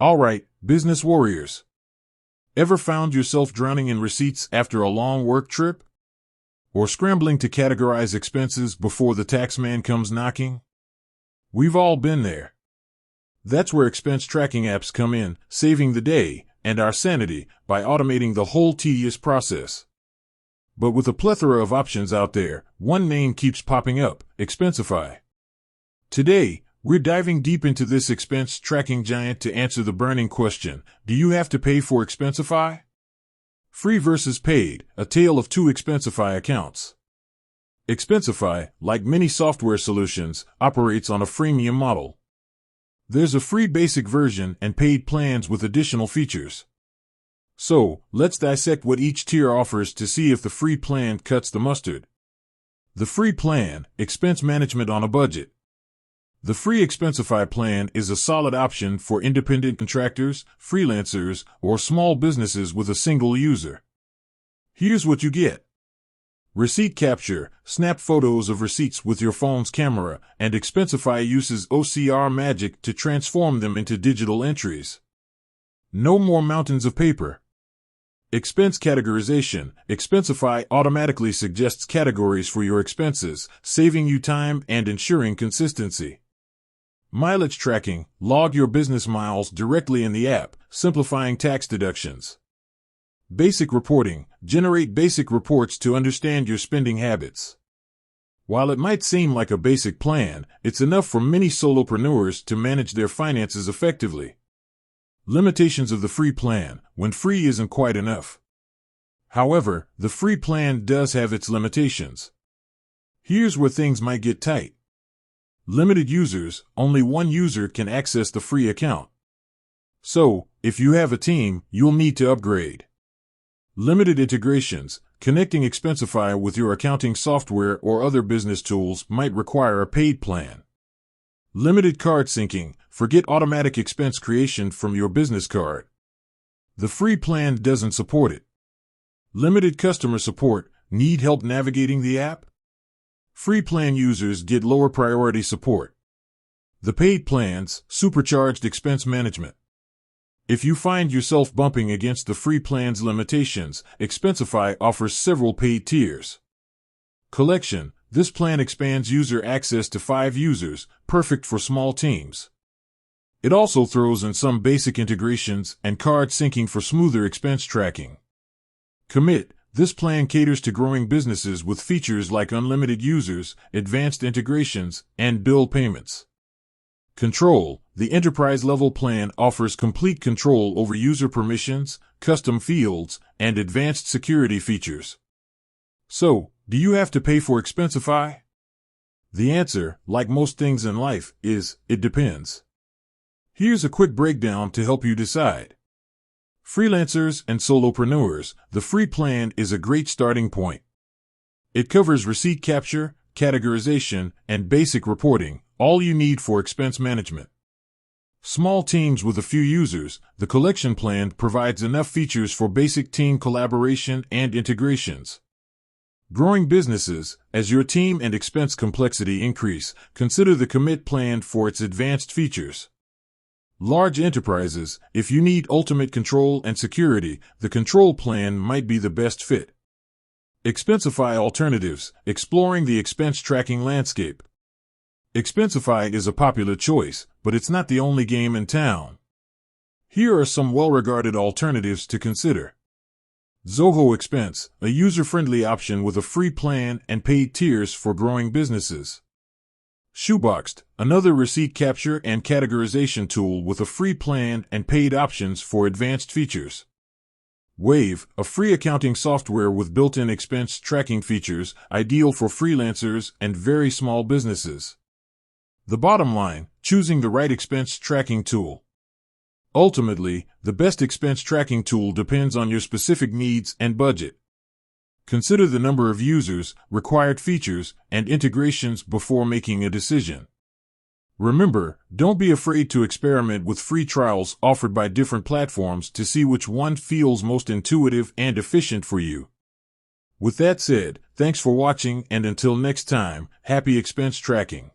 All right, business warriors. Ever found yourself drowning in receipts after a long work trip? Or scrambling to categorize expenses before the tax man comes knocking? We've all been there. That's where expense tracking apps come in, saving the day and our sanity by automating the whole tedious process. But with a plethora of options out there, one name keeps popping up: Expensify. Today, we're diving deep into this expense tracking giant to answer the burning question: do you have to pay for Expensify? Free versus paid, a tale of two Expensify accounts. Expensify, like many software solutions, operates on a freemium model. There's a free basic version and paid plans with additional features. So, let's dissect what each tier offers to see if the free plan cuts the mustard. The free plan, expense management on a budget. The free Expensify plan is a solid option for independent contractors, freelancers, or small businesses with a single user. Here's what you get. Receipt capture: snap photos of receipts with your phone's camera, and Expensify uses OCR magic to transform them into digital entries. No more mountains of paper. Expense categorization: Expensify automatically suggests categories for your expenses, saving you time and ensuring consistency. Mileage tracking: log your business miles directly in the app, simplifying tax deductions. Basic reporting: generate basic reports to understand your spending habits. While it might seem like a basic plan, it's enough for many solopreneurs to manage their finances effectively. Limitations of the free plan: when free isn't quite enough. However, the free plan does have its limitations. Here's where things might get tight. Limited users: only one user can access the free account. So, if you have a team, you'll need to upgrade. Limited integrations: connecting Expensify with your accounting software or other business tools might require a paid plan. Limited card syncing: forget automatic expense creation from your business card. The free plan doesn't support it. Limited customer support: need help navigating the app? Free plan users get lower priority support. The paid plans: supercharged expense management. If you find yourself bumping against the free plan's limitations, Expensify offers several paid tiers. Collection: this plan expands user access to 5 users, perfect for small teams. It also throws in some basic integrations and card syncing for smoother expense tracking. Commit: this plan caters to growing businesses with features like unlimited users, advanced integrations, and bill payments. Control: the enterprise-level plan offers complete control over user permissions, custom fields, and advanced security features. So, do you have to pay for Expensify? The answer, like most things in life, is it depends. Here's a quick breakdown to help you decide. Freelancers and solopreneurs: the free plan is a great starting point. It covers receipt capture, categorization, and basic reporting, all you need for expense management. Small teams with a few users: the collection plan provides enough features for basic team collaboration and integrations. Growing businesses: as your team and expense complexity increase, consider the commit plan for its advanced features. Large enterprises: if you need ultimate control and security, the control plan might be the best fit. Expensify alternatives: exploring the expense tracking landscape. Expensify is a popular choice, but it's not the only game in town. Here are some well-regarded alternatives to consider. Zoho Expense, a user-friendly option with a free plan and paid tiers for growing businesses. Shoeboxed, another receipt capture and categorization tool with a free plan and paid options for advanced features. Wave, a free accounting software with built-in expense tracking features, ideal for freelancers and very small businesses. The bottom line: choosing the right expense tracking tool. Ultimately, the best expense tracking tool depends on your specific needs and budget. Consider the number of users, required features, and integrations before making a decision. Remember, don't be afraid to experiment with free trials offered by different platforms to see which one feels most intuitive and efficient for you. With that said, thanks for watching, and until next time, happy expense tracking.